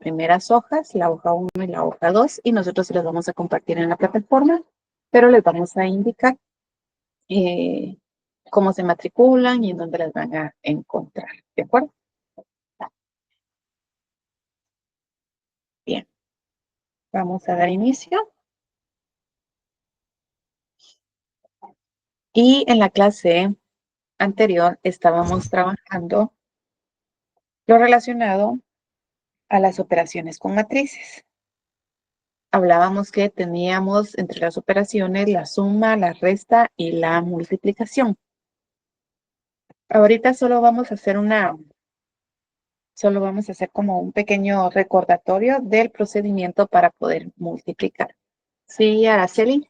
primeras hojas, la hoja 1 y la hoja 2, y nosotros les vamos a compartir en la plataforma, pero les vamos a indicar cómo se matriculan y en dónde las van a encontrar. ¿De acuerdo? Bien. Vamos a dar inicio. Y en la clase anterior estábamos trabajando lo relacionado a las operaciones con matrices. Hablábamos que teníamos entre las operaciones la suma, la resta y la multiplicación. Ahorita solo vamos a hacer como un pequeño recordatorio del procedimiento para poder multiplicar. Sí, Araceli.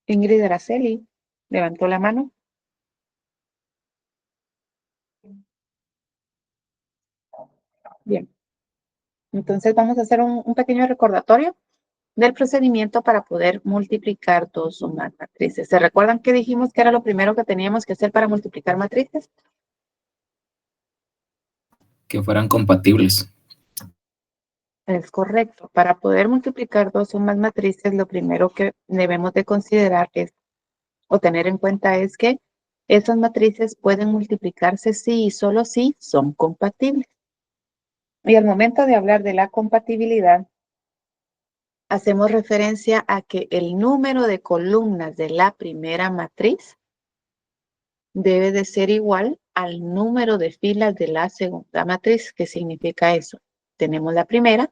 Ingrid Araceli levantó la mano. Bien. Entonces vamos a hacer un pequeño recordatorio del procedimiento para poder multiplicar dos o más matrices. ¿Se recuerdan que dijimos que era lo primero que teníamos que hacer para multiplicar matrices? Que fueran compatibles. Es correcto. Para poder multiplicar dos o más matrices, lo primero que debemos de considerar es, o tener en cuenta es que esas matrices pueden multiplicarse si y solo si son compatibles. Y al momento de hablar de la compatibilidad, hacemos referencia a que el número de columnas de la primera matriz debe de ser igual al número de filas de la segunda matriz. ¿Qué significa eso? Tenemos la primera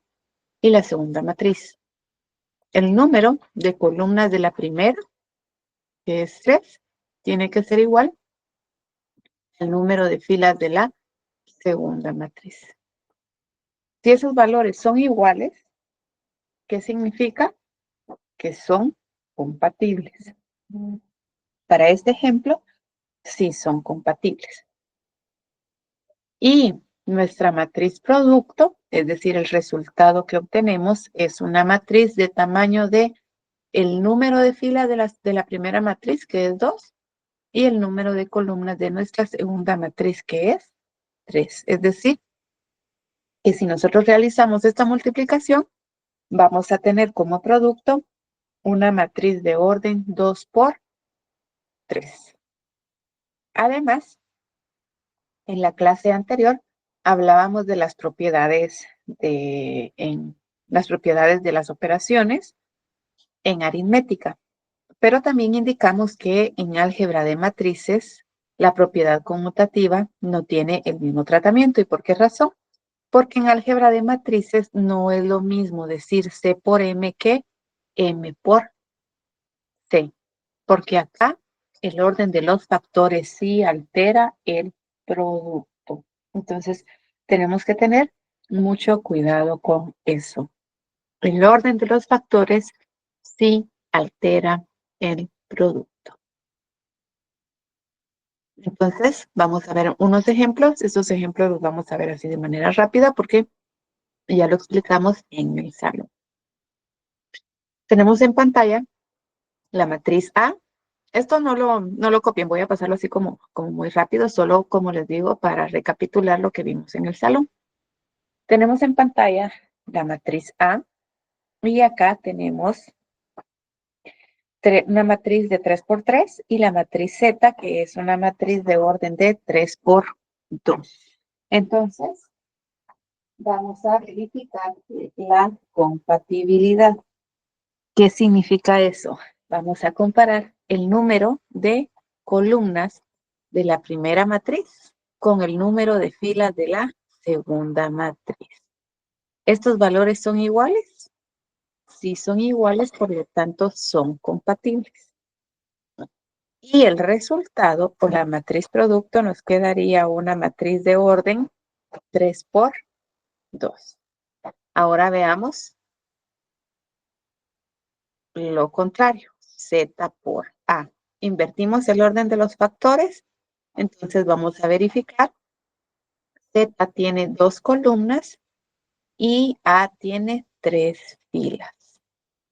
y la segunda matriz. El número de columnas de la primera, que es 3, tiene que ser igual al número de filas de la segunda matriz. Si esos valores son iguales, ¿qué significa? Que son compatibles. Para este ejemplo, sí son compatibles. Y nuestra matriz producto, es decir, el resultado que obtenemos, es una matriz de tamaño de el número de filas de la primera matriz, que es 2, y el número de columnas de nuestra segunda matriz, que es 3. Es decir, que si nosotros realizamos esta multiplicación, vamos a tener como producto una matriz de orden 2 por 3. Además, en la clase anterior hablábamos de las propiedades de las operaciones en aritmética, pero también indicamos que en álgebra de matrices la propiedad conmutativa no tiene el mismo tratamiento. ¿Y por qué razón? Porque en álgebra de matrices no es lo mismo decir C por M que M por C, porque acá el orden de los factores sí altera el producto. Entonces, tenemos que tener mucho cuidado con eso. El orden de los factores sí altera el producto. Entonces, vamos a ver unos ejemplos. Estos ejemplos los vamos a ver así de manera rápida porque ya lo explicamos en el salón. Tenemos en pantalla la matriz A. Esto no lo copien, voy a pasarlo así como muy rápido, solo como les digo, para recapitular lo que vimos en el salón. Tenemos en pantalla la matriz A y acá tenemos una matriz de 3 por 3 y la matriz Z, que es una matriz de orden de 3 por 2. Entonces, vamos a verificar la compatibilidad. ¿Qué significa eso? Vamos a comparar el número de columnas de la primera matriz con el número de filas de la segunda matriz. ¿Estos valores son iguales? Sí son iguales, por lo tanto son compatibles. Y el resultado por la matriz producto nos quedaría una matriz de orden 3 por 2. Ahora veamos lo contrario, Z por A. Invertimos el orden de los factores, entonces vamos a verificar. Z tiene 2 columnas y A tiene 3 filas.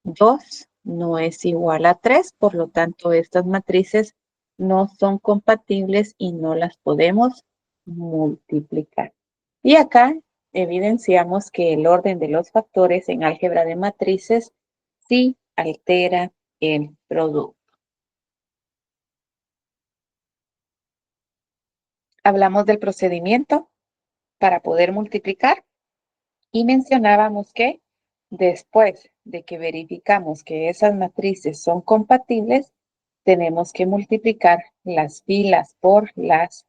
2 no es igual a 3, por lo tanto estas matrices no son compatibles y no las podemos multiplicar. Y acá evidenciamos que el orden de los factores en álgebra de matrices sí altera el producto. Hablamos del procedimiento para poder multiplicar y mencionábamos que después de que verificamos que esas matrices son compatibles, tenemos que multiplicar las filas por las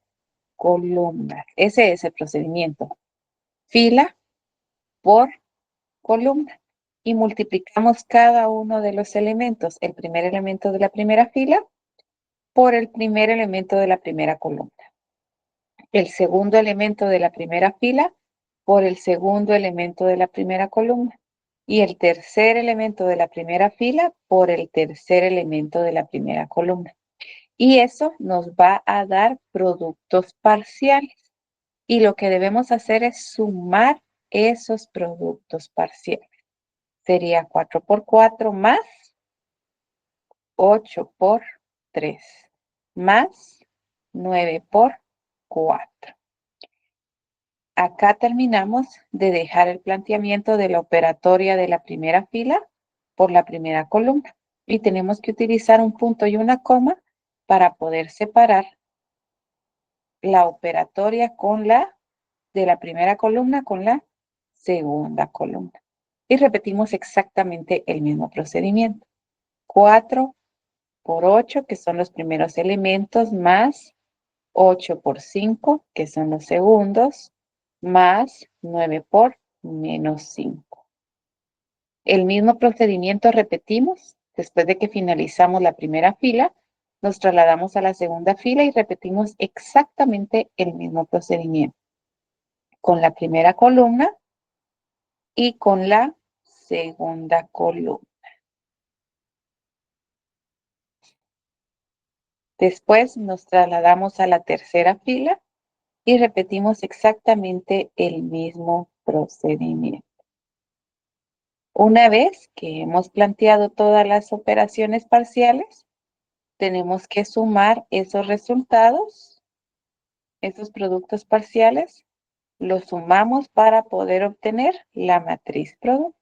columnas. Ese es el procedimiento. Fila por columna. Y multiplicamos cada uno de los elementos. El primer elemento de la primera fila por el primer elemento de la primera columna. El segundo elemento de la primera fila por el segundo elemento de la primera columna. Y el tercer elemento de la primera fila por el tercer elemento de la primera columna. Y eso nos va a dar productos parciales. Y lo que debemos hacer es sumar esos productos parciales. Sería 4 por 4 más 8 por 3 más 9 por 4. Acá terminamos de dejar el planteamiento de la operatoria de la primera fila por la primera columna. Y tenemos que utilizar un punto y una coma para poder separar la operatoria con la de la primera columna con la segunda columna. Y repetimos exactamente el mismo procedimiento. 4 por 8, que son los primeros elementos, más 8 por 5, que son los segundos, más 9 por menos 5. El mismo procedimiento repetimos. Después de que finalizamos la primera fila, nos trasladamos a la segunda fila y repetimos exactamente el mismo procedimiento. Con la primera columna y con la segunda columna. Después nos trasladamos a la tercera fila y repetimos exactamente el mismo procedimiento. Una vez que hemos planteado todas las operaciones parciales, tenemos que sumar esos resultados, esos productos parciales, los sumamos para poder obtener la matriz producto.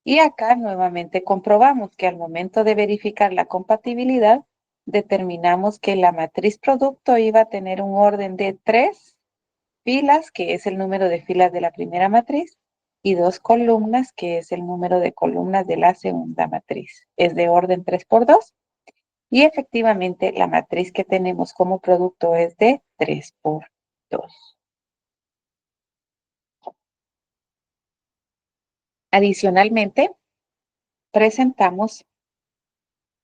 Y acá nuevamente comprobamos que al momento de verificar la compatibilidad, determinamos que la matriz producto iba a tener un orden de 3 filas, que es el número de filas de la primera matriz, y 2 columnas, que es el número de columnas de la segunda matriz. Es de orden 3 por 2. Y efectivamente la matriz que tenemos como producto es de 3 por 2. Adicionalmente, presentamos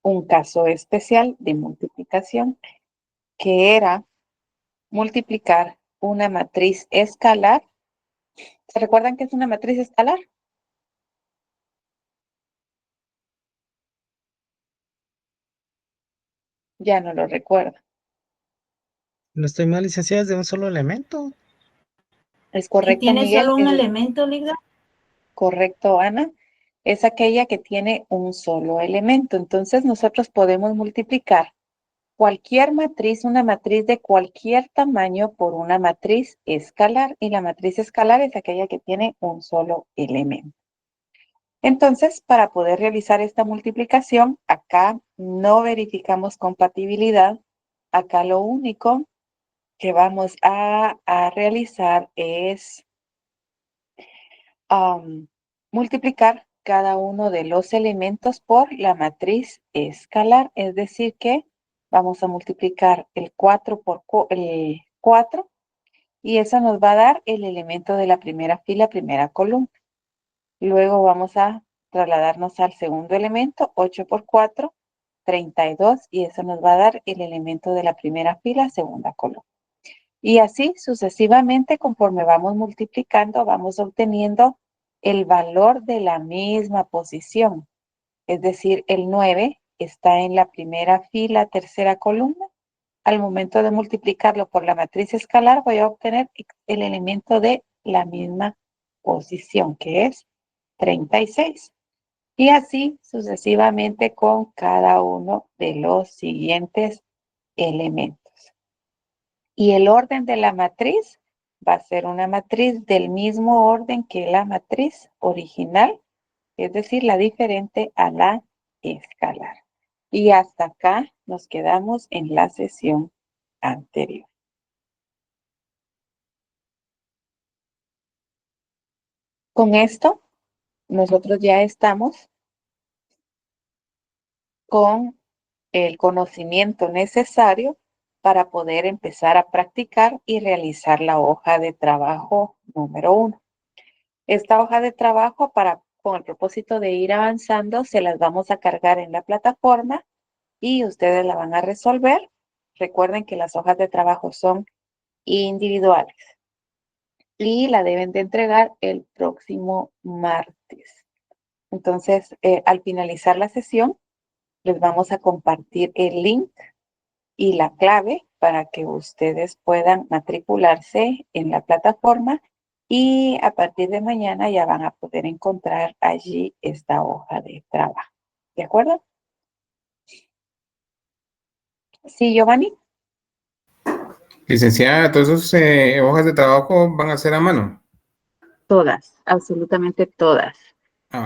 un caso especial de multiplicación, que era multiplicar una matriz escalar. ¿Se recuerdan qué es una matriz escalar? Ya no lo recuerdo. No estoy mal, licenciada, es de un solo elemento. ¿Es Si correcto, tiene Miguel? solo un elemento, Ligda. Correcto, Ana. Es aquella que tiene un solo elemento. Entonces nosotros podemos multiplicar cualquier matriz, una matriz de cualquier tamaño por una matriz escalar. Y la matriz escalar es aquella que tiene un solo elemento. Entonces, para poder realizar esta multiplicación, acá no verificamos compatibilidad. Acá lo único que vamos a realizar es multiplicar cada uno de los elementos por la matriz escalar. Es decir que vamos a multiplicar el 4 por el 4 y eso nos va a dar el elemento de la primera fila, primera columna. Luego vamos a trasladarnos al segundo elemento, 8 por 4, 32, y eso nos va a dar el elemento de la primera fila, segunda columna. Y así sucesivamente, conforme vamos multiplicando, vamos obteniendo el valor de la misma posición. Es decir, el 9 está en la primera fila, tercera columna. Al momento de multiplicarlo por la matriz escalar, voy a obtener el elemento de la misma posición, que es 36. Y así sucesivamente con cada uno de los siguientes elementos. Y el orden de la matriz va a ser una matriz del mismo orden que la matriz original, es decir, la diferente a la escalar. Y hasta acá nos quedamos en la sesión anterior. Con esto, nosotros ya estamos con el conocimiento necesario para poder empezar a practicar y realizar la hoja de trabajo número 1. Esta hoja de trabajo, con el propósito de ir avanzando, se las vamos a cargar en la plataforma y ustedes la van a resolver. Recuerden que las hojas de trabajo son individuales y la deben de entregar el próximo martes. Entonces, al finalizar la sesión, les vamos a compartir el link y la clave para que ustedes puedan matricularse en la plataforma y a partir de mañana ya van a poder encontrar allí esta hoja de trabajo. ¿De acuerdo? Sí, Giovanni. Licenciada, ¿todas esas hojas de trabajo van a ser a mano? Todas, absolutamente todas.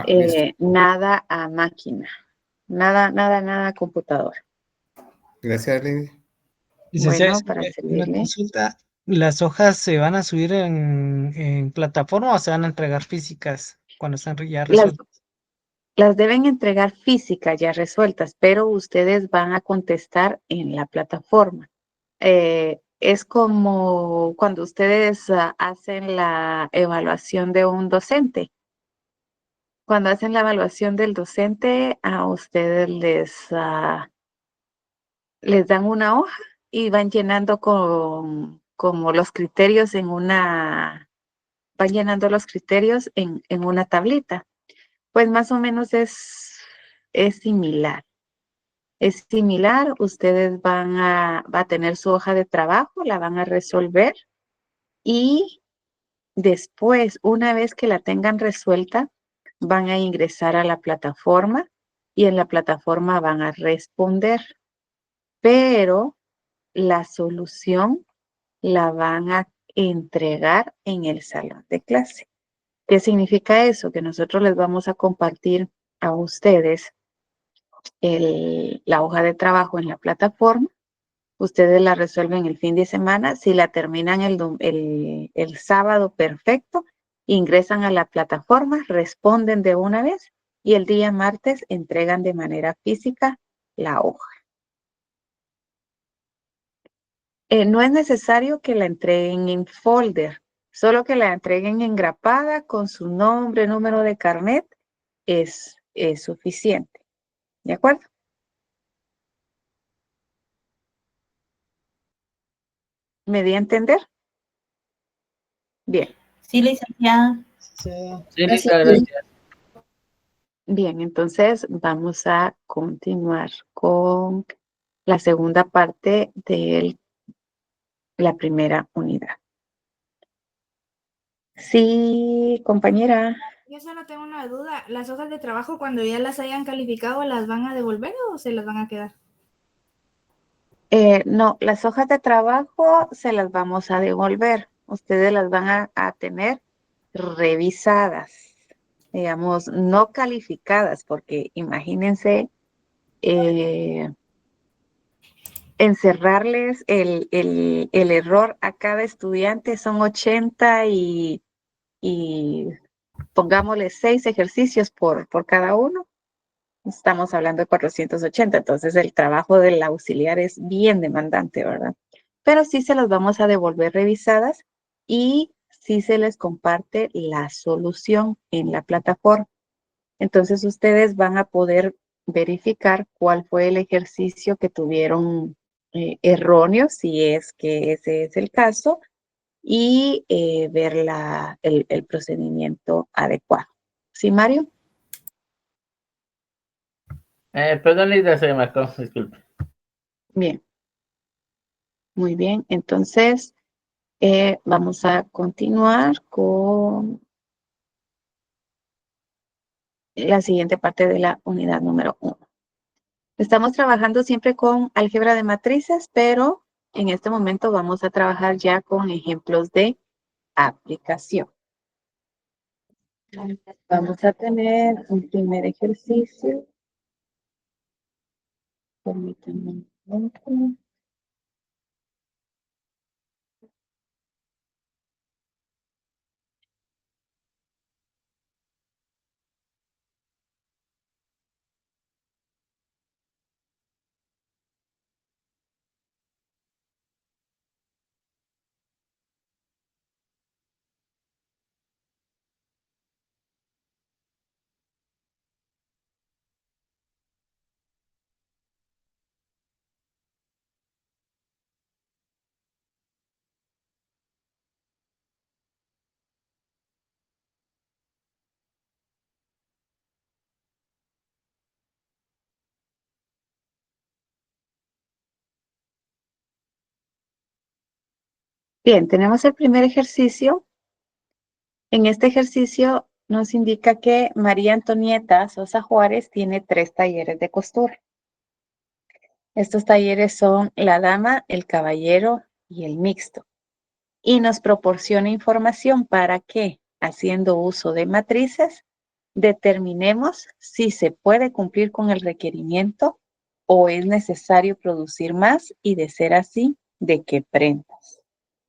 Listo. Nada a máquina. Nada a computadora. Gracias, Lindy. Licenciada, Bueno, para una servirle. consulta. ¿Las hojas se van a subir en plataforma o se van a entregar físicas cuando están ya resueltas? Las deben entregar físicas ya resueltas, pero ustedes van a contestar en la plataforma. Es como cuando ustedes hacen la evaluación de un docente. Cuando hacen la evaluación del docente, a ustedes les dan una hoja y van llenando como los criterios van llenando los criterios en una tablita. Pues más o menos es similar. Es similar, ustedes va a tener su hoja de trabajo, la van a resolver y después, una vez que la tengan resuelta, van a ingresar a la plataforma y en la plataforma van a responder, pero la solución la van a entregar en el salón de clase. ¿Qué significa eso? Que nosotros les vamos a compartir a ustedes la hoja de trabajo en la plataforma. Ustedes la resuelven el fin de semana. Si la terminan el sábado, perfecto. Ingresan a la plataforma, responden de una vez y el día martes entregan de manera física la hoja. No es necesario que la entreguen en folder, solo que la entreguen engrapada con su nombre, número de carnet, es suficiente. ¿De acuerdo? ¿Me di a entender? Bien. Sí, licenciada. Sí. Sí, Lisa, gracias. Bien, entonces vamos a continuar con la segunda parte de la primera unidad. Sí, compañera. Yo solo tengo una duda. ¿Las hojas de trabajo cuando ya las hayan calificado las van a devolver o se las van a quedar? No, las hojas de trabajo se las vamos a devolver. Ustedes las van a tener revisadas, digamos, no calificadas, porque imagínense encerrarles el error a cada estudiante, son 80 y pongámosle 6 ejercicios por cada uno. Estamos hablando de 480, entonces el trabajo del auxiliar es bien demandante, ¿verdad? Pero sí se los vamos a devolver revisadas y sí se les comparte la solución en la plataforma. Entonces ustedes van a poder verificar cuál fue el ejercicio que tuvieron erróneo, si es que ese es el caso, y ver el procedimiento adecuado. ¿Sí, Mario? Perdón, Lisa, se me marcó, disculpe. Bien. Muy bien. Entonces, vamos a continuar con la siguiente parte de la unidad número 1. Estamos trabajando siempre con álgebra de matrices, pero en este momento vamos a trabajar ya con ejemplos de aplicación. Vamos a tener un primer ejercicio. Permítanme un momento. Bien, tenemos el primer ejercicio. En este ejercicio nos indica que María Antonieta Sosa Juárez tiene 3 talleres de costura. Estos talleres son la dama, el caballero y el mixto. Y nos proporciona información para que, haciendo uso de matrices, determinemos si se puede cumplir con el requerimiento o es necesario producir más y, de ser así, de qué prendas.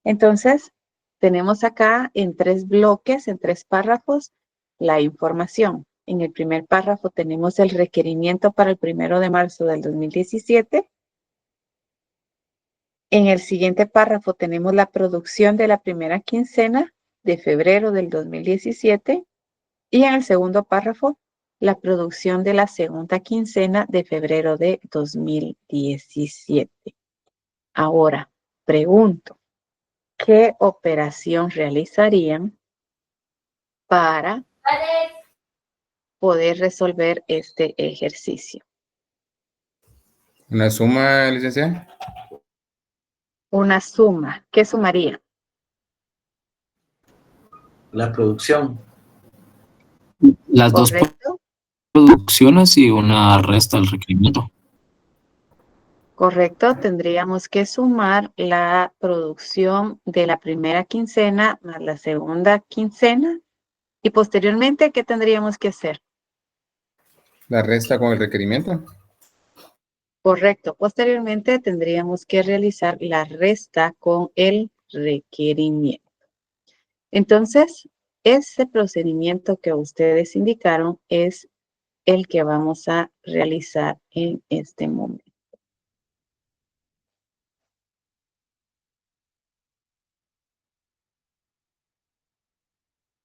Entonces, tenemos acá en 3 bloques, en 3 párrafos, la información. En el primer párrafo tenemos el requerimiento para el 1 de marzo del 2017. En el siguiente párrafo tenemos la producción de la primera quincena de febrero del 2017. Y en el segundo párrafo, la producción de la segunda quincena de febrero de 2017. Ahora, pregunto, ¿qué operación realizarían para poder resolver este ejercicio? ¿Una suma, licenciada? Una suma. ¿Qué sumaría? La producción. Las dos ¿Correcto? producciones y una resta al requerimiento. Correcto. Tendríamos que sumar la producción de la primera quincena más la segunda quincena. Y posteriormente, ¿qué tendríamos que hacer? La resta con el requerimiento. Correcto. Posteriormente tendríamos que realizar la resta con el requerimiento. Entonces, ese procedimiento que ustedes indicaron es el que vamos a realizar en este momento.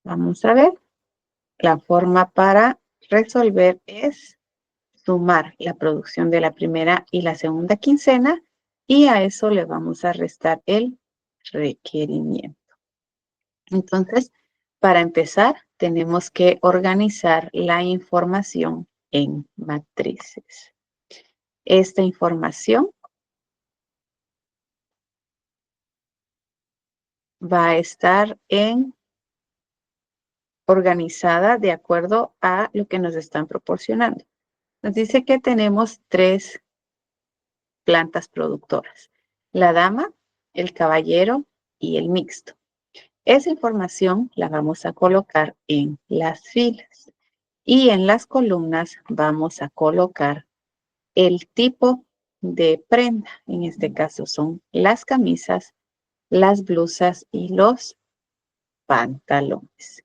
Vamos a ver. La forma para resolver es sumar la producción de la primera y la segunda quincena y a eso le vamos a restar el requerimiento. Entonces, para empezar, tenemos que organizar la información en matrices. Esta información va a estar organizada de acuerdo a lo que nos están proporcionando. Nos dice que tenemos 3 plantas productoras: la dama, el caballero y el mixto. Esa información la vamos a colocar en las filas y en las columnas vamos a colocar el tipo de prenda. En este caso son las camisas, las blusas y los pantalones.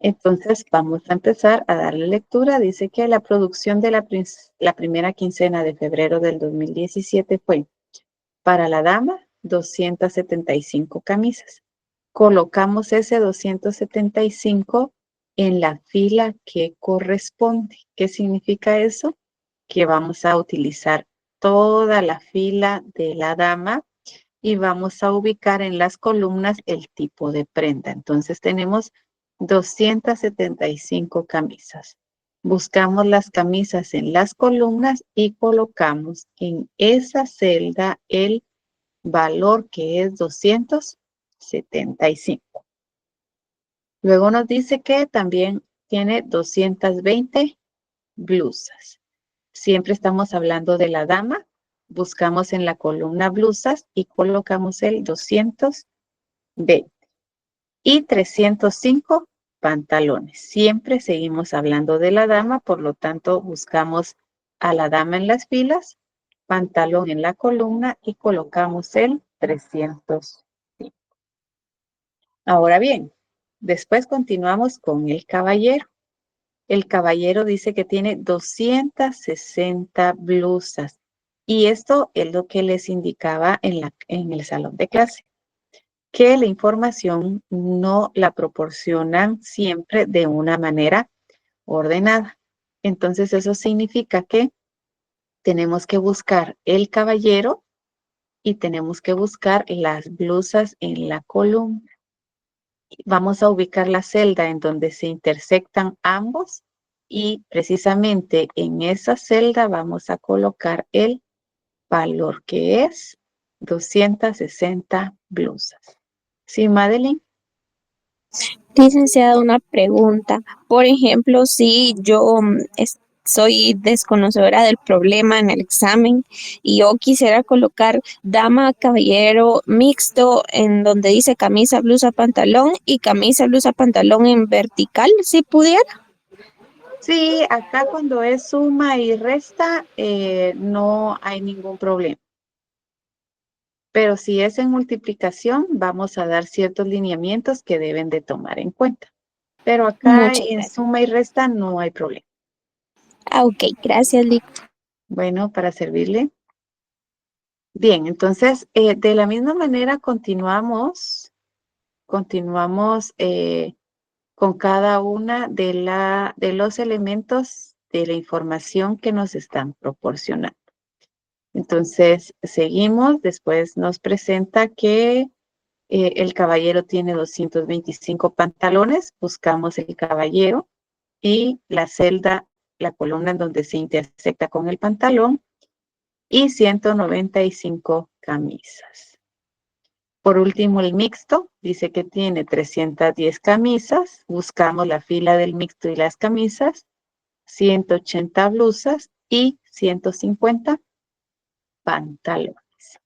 Entonces vamos a empezar a darle lectura. Dice que la producción de la primera quincena de febrero del 2017 fue para la dama 275 camisas. Colocamos ese 275 en la fila que corresponde. ¿Qué significa eso? Que vamos a utilizar toda la fila de la dama y vamos a ubicar en las columnas el tipo de prenda. Entonces tenemos 275 camisas. Buscamos las camisas en las columnas y colocamos en esa celda el valor que es 275. Luego nos dice que también tiene 220 blusas. Siempre estamos hablando de la dama. Buscamos en la columna blusas y colocamos el 220. y 305 pantalones. Siempre seguimos hablando de la dama, por lo tanto buscamos a la dama en las filas, pantalón en la columna y colocamos el 305. Ahora bien, después continuamos con el caballero. El caballero dice que tiene 260 blusas y esto es lo que les indicaba en el salón de clase, que la información no la proporcionan siempre de una manera ordenada. Entonces eso significa que tenemos que buscar el caballero y tenemos que buscar las blusas en la columna. Vamos a ubicar la celda en donde se intersectan ambos y precisamente en esa celda vamos a colocar el valor que es 260 blusas. ¿Sí, Madeline? Licenciada, una pregunta. Por ejemplo, si yo soy desconocedora del problema en el examen y yo quisiera colocar dama, caballero mixto en donde dice camisa, blusa, pantalón y camisa, blusa, pantalón en vertical, ¿sí pudiera? Sí, acá cuando es suma y resta no hay ningún problema. Pero si es en multiplicación, vamos a dar ciertos lineamientos que deben de tomar en cuenta. Pero acá Muchas en gracias. suma y resta no hay problema. Ah, ok, gracias, Lic. Bueno, para servirle. Bien, entonces, de la misma manera continuamos con cada una de los elementos de la información que nos están proporcionando. Entonces, seguimos, después nos presenta que el caballero tiene 225 pantalones, buscamos el caballero y la celda, la columna en donde se intersecta con el pantalón y 195 camisas. Por último, el mixto dice que tiene 310 camisas, buscamos la fila del mixto y las camisas, 180 blusas y 150 pantalones.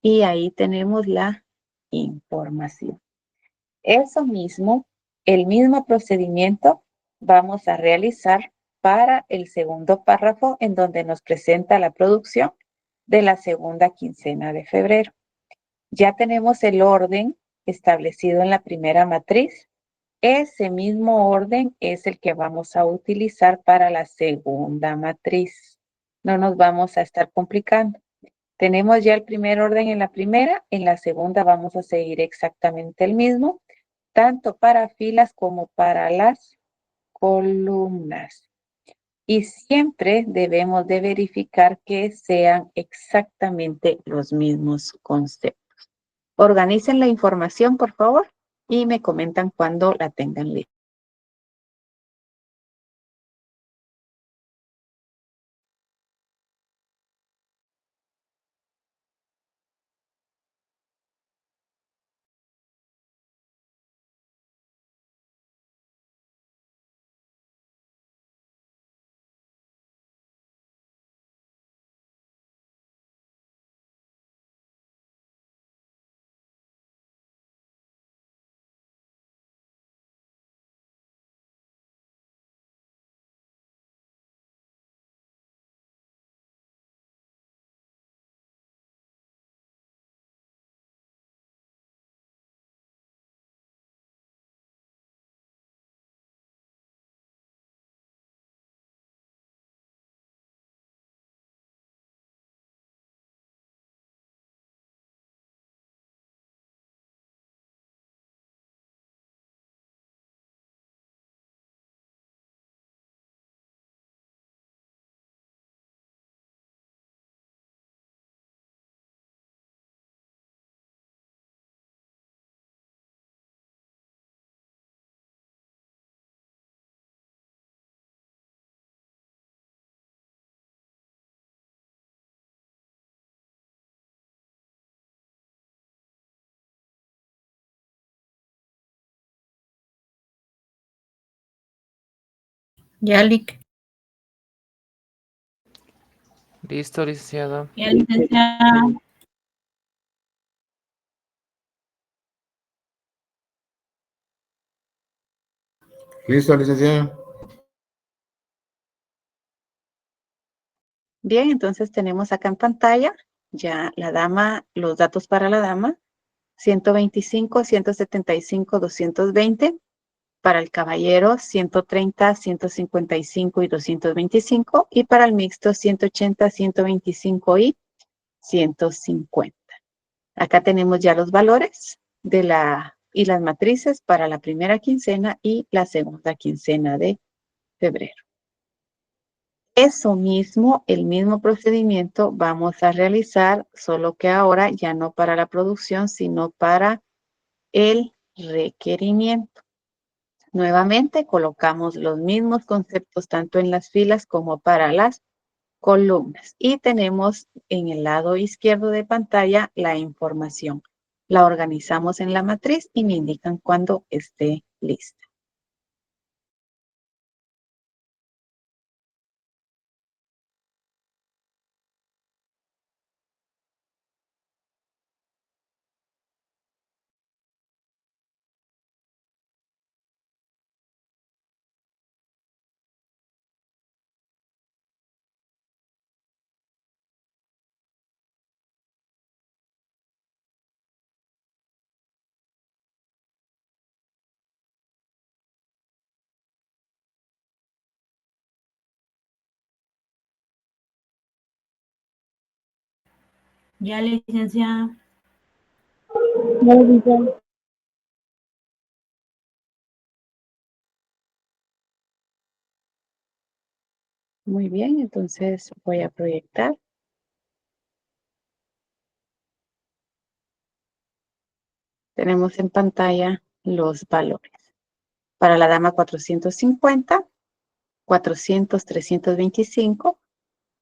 Y ahí tenemos la información. Eso mismo, el mismo procedimiento vamos a realizar para el segundo párrafo en donde nos presenta la producción de la segunda quincena de febrero. Ya tenemos el orden establecido en la primera matriz. Ese mismo orden es el que vamos a utilizar para la segunda matriz. No nos vamos a estar complicando. Tenemos ya el primer orden en la primera, en la segunda vamos a seguir exactamente el mismo, tanto para filas como para las columnas. Y siempre debemos de verificar que sean exactamente los mismos conceptos. Organicen la información, por favor, y me comentan cuando la tengan lista. Yalik. Listo, licenciado. Ya, licenciada. Listo, licenciado. Bien, entonces tenemos acá en pantalla ya la dama, los datos para la dama, 125, 175, 220. Para el caballero, 130, 155 y 225. Y para el mixto, 180, 125 y 150. Acá tenemos ya los valores de las matrices para la primera quincena y la segunda quincena de febrero. Eso mismo, el mismo procedimiento vamos a realizar, solo que ahora ya no para la producción, sino para el requerimiento. Nuevamente colocamos los mismos conceptos tanto en las filas como para las columnas. Y tenemos en el lado izquierdo de pantalla la información. La organizamos en la matriz y me indican cuando esté lista. Ya, licenciada. Muy bien, entonces voy a proyectar. Tenemos en pantalla los valores. Para la dama 450, 400, 325.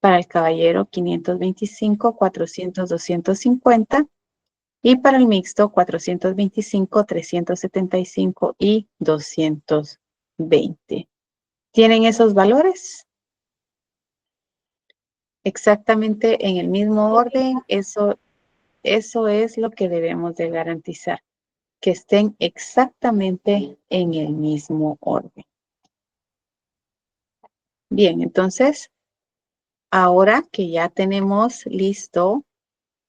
Para el caballero 525, 400, 250. Y para el mixto 425, 375 y 220. ¿Tienen esos valores? Exactamente en el mismo orden. Eso es lo que debemos de garantizar, que estén exactamente en el mismo orden. Bien, entonces, ahora que ya tenemos listo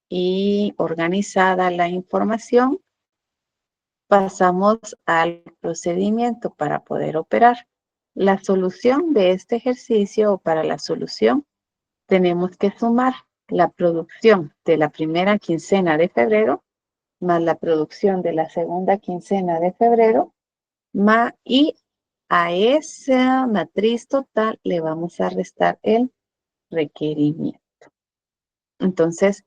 y organizada la información, pasamos al procedimiento para poder operar. La solución de este ejercicio, o para la solución, tenemos que sumar la producción de la primera quincena de febrero más la producción de la segunda quincena de febrero, y a esa matriz total le vamos a restar el requerimiento. Entonces,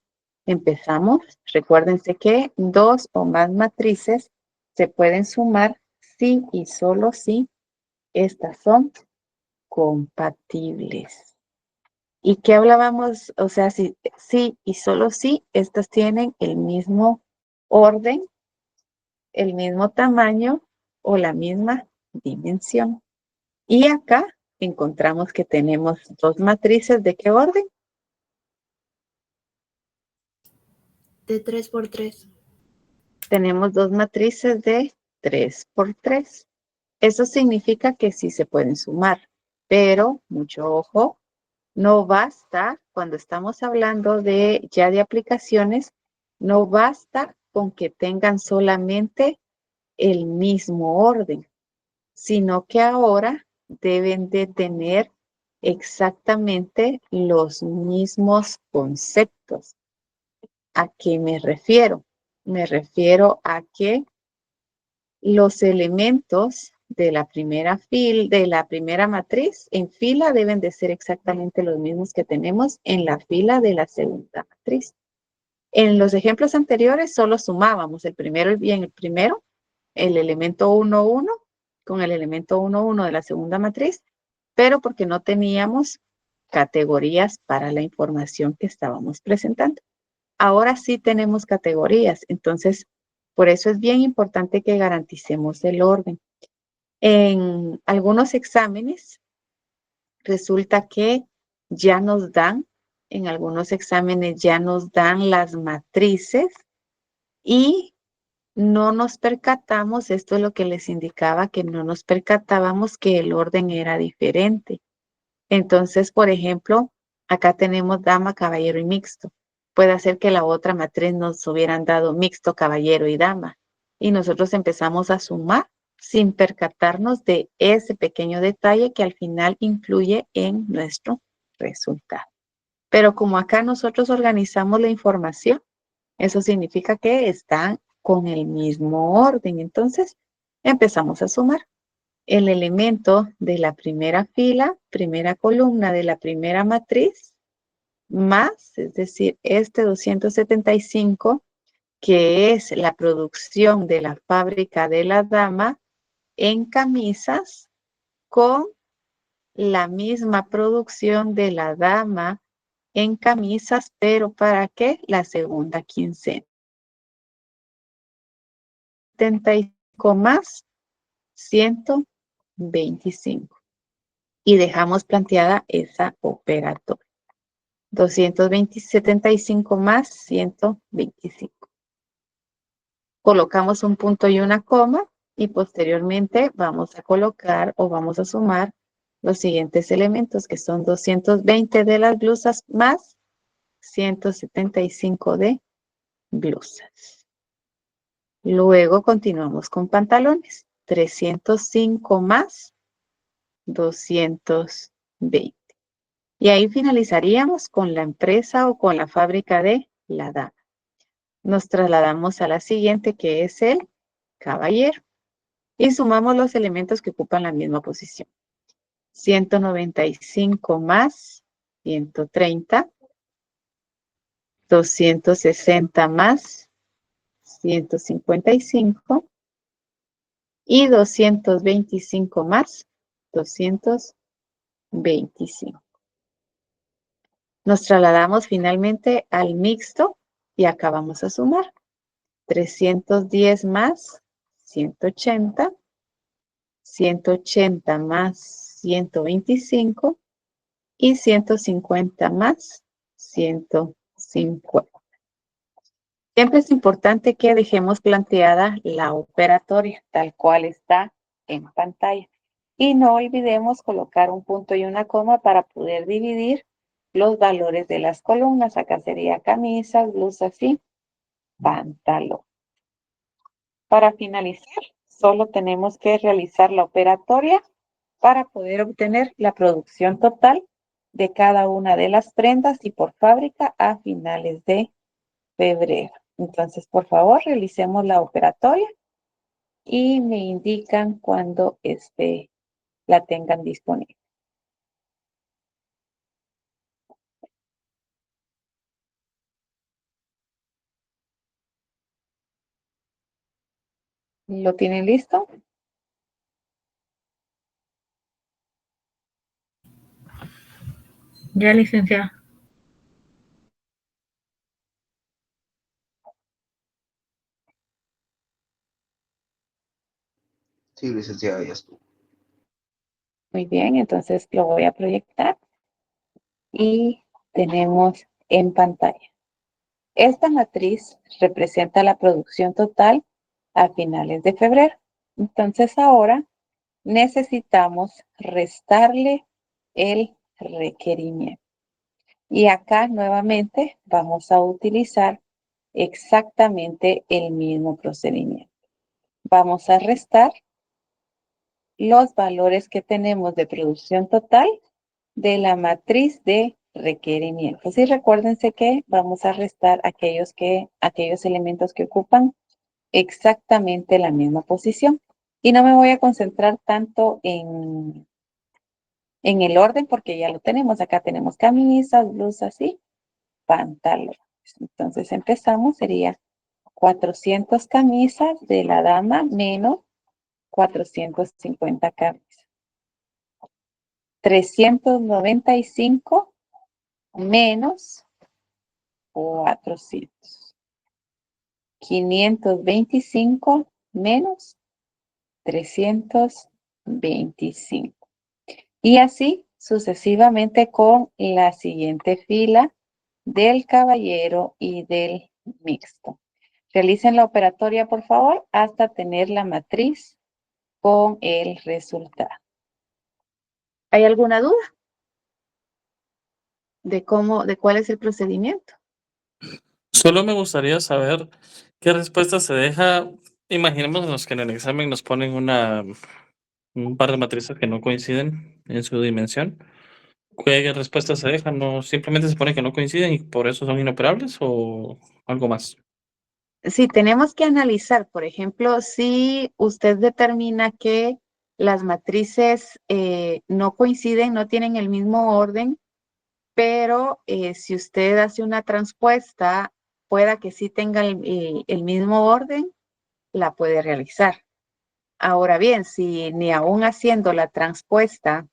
empezamos. Recuérdense que 2 o más matrices se pueden sumar si y solo si estas son compatibles. ¿Y qué hablábamos? O sea, si y solo si estas tienen el mismo orden, el mismo tamaño o la misma dimensión. Y acá encontramos que tenemos dos matrices. ¿De qué orden? De 3 por 3. Tenemos dos matrices de 3 por 3. Eso significa que sí se pueden sumar, pero mucho ojo, no basta, cuando estamos hablando de ya de aplicaciones, no basta con que tengan solamente el mismo orden, sino que ahora deben de tener exactamente los mismos conceptos. ¿A qué me refiero? Me refiero a que los elementos de la primera de la primera matriz en fila deben de ser exactamente los mismos que tenemos en la fila de la segunda matriz. En los ejemplos anteriores solo sumábamos el primero el elemento 1, 1 con el elemento 1, 1 de la segunda matriz, pero porque no teníamos categorías para la información que estábamos presentando. Ahora sí tenemos categorías, entonces por eso es bien importante que garanticemos el orden. En algunos exámenes resulta que ya nos dan, en algunos exámenes ya nos dan las matrices y no nos percatamos, esto es lo que les indicaba, que no nos percatábamos que el orden era diferente. Entonces, por ejemplo, acá tenemos dama, caballero y mixto. Puede ser que la otra matriz nos hubieran dado mixto, caballero y dama. Y nosotros empezamos a sumar sin percatarnos de ese pequeño detalle que al final influye en nuestro resultado. Pero como acá nosotros organizamos la información, eso significa que están con el mismo orden. Entonces, empezamos a sumar el elemento de la primera fila, primera columna de la primera matriz, más, es decir, este 275, que es la producción de la fábrica de la dama en camisas, con la misma producción de la dama en camisas, pero ¿para qué? La segunda quincena. 75 más 125. Y dejamos planteada esa operatoria. 275 más 125. Colocamos un punto y una coma y posteriormente vamos a colocar o vamos a sumar los siguientes elementos, que son 220 de las blusas más 175 de blusas. Luego continuamos con pantalones. 305 más 220. Y ahí finalizaríamos con la empresa o con la fábrica de la dama. Nos trasladamos a la siguiente, que es el caballero. Y sumamos los elementos que ocupan la misma posición. 195 más 130. 260 más 155. Y 225 más 225. Nos trasladamos finalmente al mixto y acá vamos a sumar. 310 más 180. 180 más 125. Y 150 más 150. Siempre es importante que dejemos planteada la operatoria tal cual está en pantalla. Y no olvidemos colocar un punto y una coma para poder dividir los valores de las columnas. Acá sería camisas, blusas y pantalón. Para finalizar, solo tenemos que realizar la operatoria para poder obtener la producción total de cada una de las prendas y por fábrica a finales de febrero. Entonces, por favor, realicemos la operatoria y me indican cuando la tengan disponible. ¿Lo tienen listo? Ya, licenciada. Sí, licenciada, ya estuvo. Muy bien, entonces lo voy a proyectar y tenemos en pantalla. Esta matriz representa la producción total a finales de febrero. Entonces ahora necesitamos restarle el requerimiento. Y acá nuevamente vamos a utilizar exactamente el mismo procedimiento. Vamos a restar los valores que tenemos de producción total de la matriz de requerimientos. Y recuérdense que vamos a restar aquellos elementos que ocupan exactamente la misma posición. Y no me voy a concentrar tanto en el orden porque ya lo tenemos. Acá tenemos camisas, blusas y pantalones. Entonces empezamos, sería 400 camisas de la dama menos 450 camisas. 395 menos 400. 525 menos 325. Y así sucesivamente con la siguiente fila del caballero y del mixto. Realicen la operatoria, por favor, hasta tener la matriz con el resultado. ¿Hay alguna duda de cuál es el procedimiento? Solo me gustaría saber qué respuesta se deja. Imaginémonos que en el examen nos ponen un par de matrices que no coinciden en su dimensión. ¿Qué respuesta se deja? ¿No simplemente se pone que no coinciden y por eso son inoperables o algo más? Sí, tenemos que analizar, por ejemplo, si usted determina que las matrices no coinciden, no tienen el mismo orden, pero si usted hace una transpuesta, pueda que sí tenga el mismo orden, la puede realizar. Ahora bien, si ni aún haciendo la transpuesta,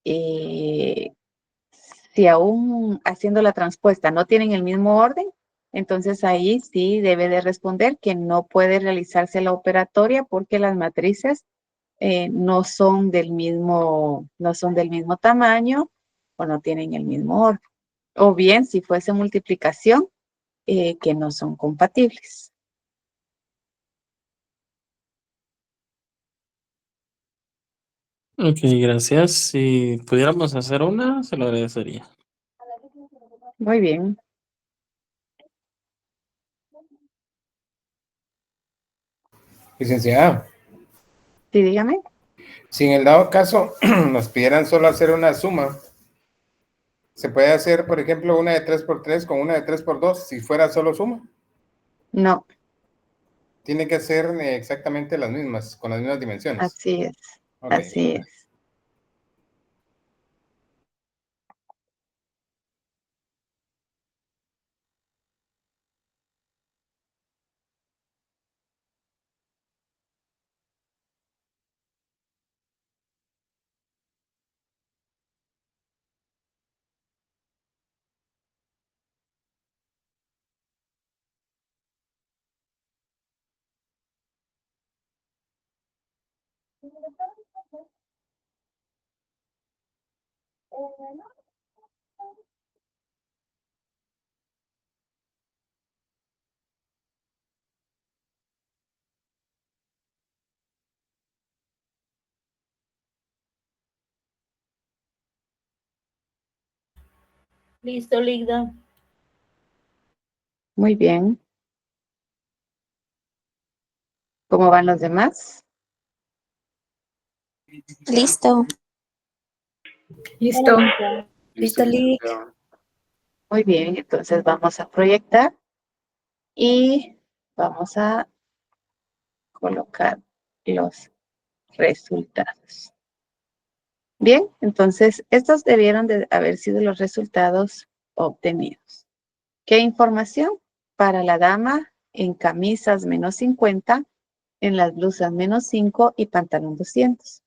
si aún haciendo la transpuesta no tienen el mismo orden, entonces ahí sí debe de responder que no puede realizarse la operatoria porque las matrices no son del mismo tamaño o no tienen el mismo orden. O bien, si fuese multiplicación, que no son compatibles. Ok, gracias. Si pudiéramos hacer una, se lo agradecería. Muy bien. Licenciada, Sí, dígame. si en el dado caso nos pidieran solo hacer una suma, ¿se puede hacer, por ejemplo, una de 3 por 3 con una de 3 por 2 si fuera solo suma? No, Tiene que ser exactamente las mismas, con las mismas dimensiones. así es. Ok. Así es. Listo, Ligda. Muy bien. ¿Cómo van los demás? Listo. Listo. Listo, Lick. Muy bien, entonces vamos a proyectar y vamos a colocar los resultados. Bien, entonces estos debieron de haber sido los resultados obtenidos. ¿Qué información? Para la dama en camisas -50, en las blusas -5 y pantalón 200.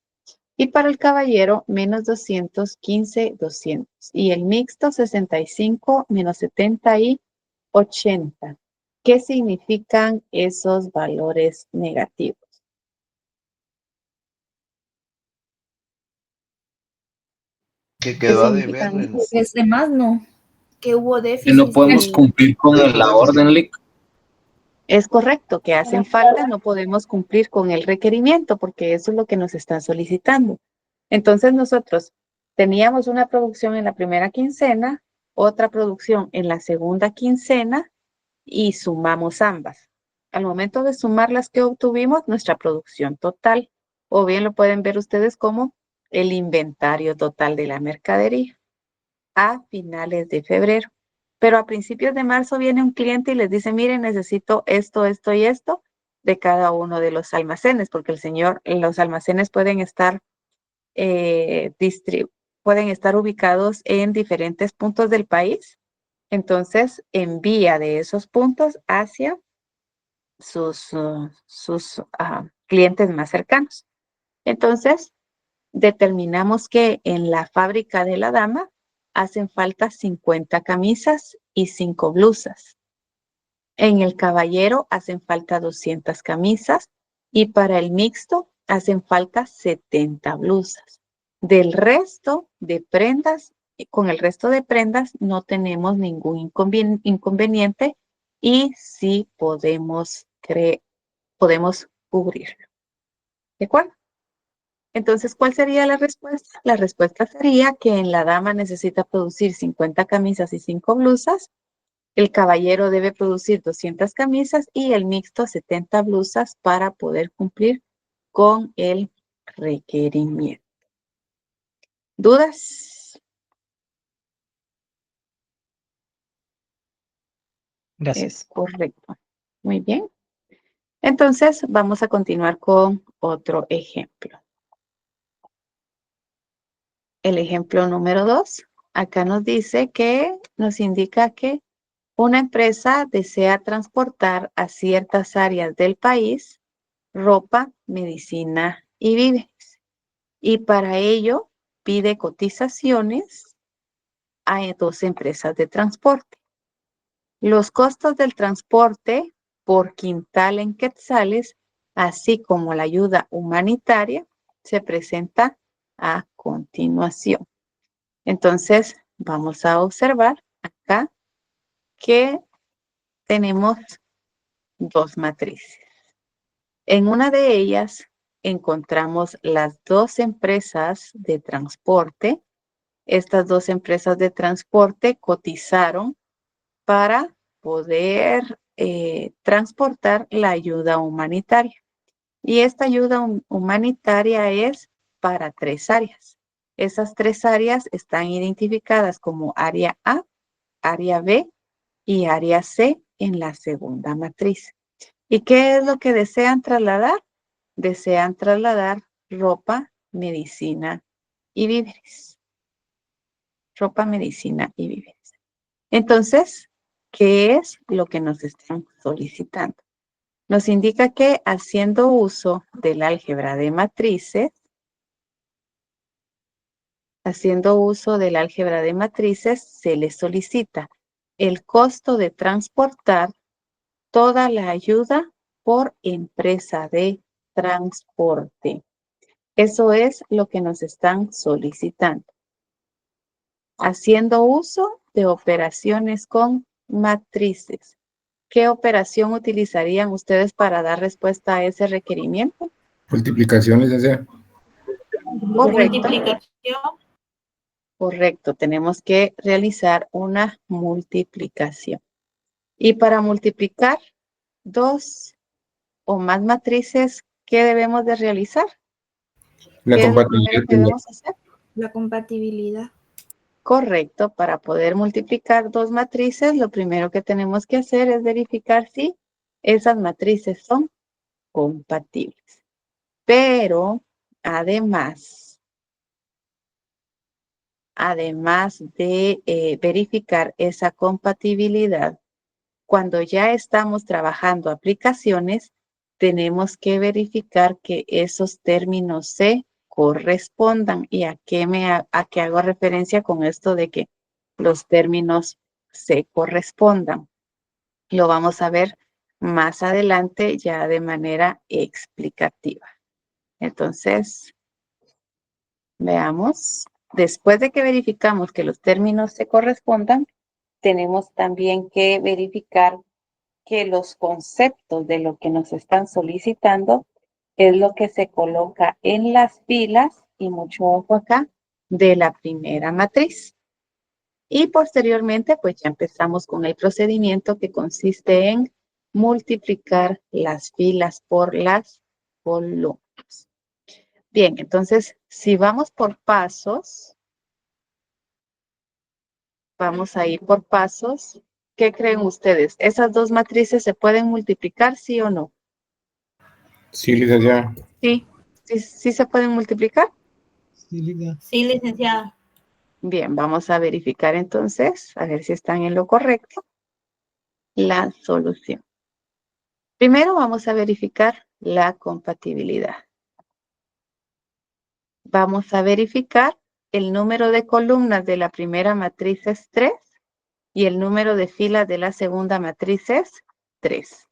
Y para el caballero -200, 15, 200. Y el mixto 65, -70 y 80. ¿Qué significan esos valores negativos? Que ¿Qué quedó a deber. significan? Es de más, ¿no? Que hubo Que déficit. no podemos cumplir con la orden, Lick. Es correcto, que hacen falta, no podemos cumplir con el requerimiento porque eso es lo que nos están solicitando. Entonces nosotros teníamos una producción en la primera quincena, otra producción en la segunda quincena y sumamos ambas. Al momento de sumar las que obtuvimos, nuestra producción total, o bien lo pueden ver ustedes como el inventario total de la mercadería a finales de febrero. Pero a principios de marzo viene un cliente y les dice, miren, necesito esto, esto y esto de cada uno de los almacenes, porque los almacenes pueden estar, pueden estar ubicados en diferentes puntos del país. Entonces, envía de esos puntos hacia sus clientes más cercanos. Entonces, determinamos que en la fábrica de la dama hacen falta 50 camisas y 5 blusas. En el caballero hacen falta 200 camisas y para el mixto hacen falta 70 blusas. Del resto de prendas, con el resto de prendas no tenemos ningún inconveniente y sí podemos cubrirlo. ¿De acuerdo? Entonces, ¿cuál sería la respuesta? La respuesta sería que en la dama necesita producir 50 camisas y 5 blusas, el caballero debe producir 200 camisas y el mixto 70 blusas para poder cumplir con el requerimiento. ¿Dudas? Gracias. Es correcto. Muy bien. Entonces, vamos a continuar con otro ejemplo. El ejemplo número 2. Acá nos dice que nos indica que una empresa desea transportar a ciertas áreas del país ropa, medicina y víveres. Y para ello pide cotizaciones a 2 empresas de transporte. Los costos del transporte por quintal en quetzales, así como la ayuda humanitaria, se presenta a continuación. Entonces, vamos a observar acá que tenemos 2 matrices. En una de ellas encontramos las 2 empresas de transporte. Estas 2 empresas de transporte cotizaron para poder transportar la ayuda humanitaria. Y esta ayuda humanitaria es para 3 áreas. Esas 3 áreas están identificadas como área A, área B y área C en la segunda matriz. ¿Y qué es lo que desean trasladar? Desean trasladar ropa, medicina y víveres. Ropa, medicina y víveres. Entonces, ¿qué es lo que nos están solicitando? Nos indica que haciendo uso del álgebra de matrices, se les solicita el costo de transportar toda la ayuda por empresa de transporte. Eso es lo que nos están solicitando. Haciendo uso de operaciones con matrices. ¿Qué operación utilizarían ustedes para dar respuesta a ese requerimiento? Multiplicación, licenciada. Correcto. Multiplicación. Correcto, tenemos que realizar una multiplicación. Y para multiplicar 2 o más matrices, ¿qué debemos de realizar? La ¿Qué es lo compatibilidad primero que primero. debemos hacer? La compatibilidad. Correcto, para poder multiplicar 2 matrices, lo primero que tenemos que hacer es verificar si esas matrices son compatibles. Pero, además de verificar esa compatibilidad, cuando ya estamos trabajando aplicaciones, tenemos que verificar que esos términos se correspondan. ¿Y a qué hago referencia con esto de que los términos se correspondan? Lo vamos a ver más adelante ya de manera explicativa. Entonces, veamos. Después de que verificamos que los términos se correspondan, tenemos también que verificar que los conceptos de lo que nos están solicitando es lo que se coloca en las filas, y mucho ojo acá, de la primera matriz. Y posteriormente, pues ya empezamos con el procedimiento que consiste en multiplicar las filas por las columnas. Bien, entonces, si vamos por pasos, vamos a ir por pasos. ¿Qué creen ustedes? ¿Esas 2 matrices se pueden multiplicar, sí o no? Sí, licenciada. Sí, sí se pueden multiplicar. Sí, licenciada. Bien, vamos a verificar entonces, a ver si están en lo correcto, la solución. Primero vamos a verificar la compatibilidad. Vamos a verificar el número de columnas de la primera matriz es 3 y el número de filas de la segunda matriz es 3.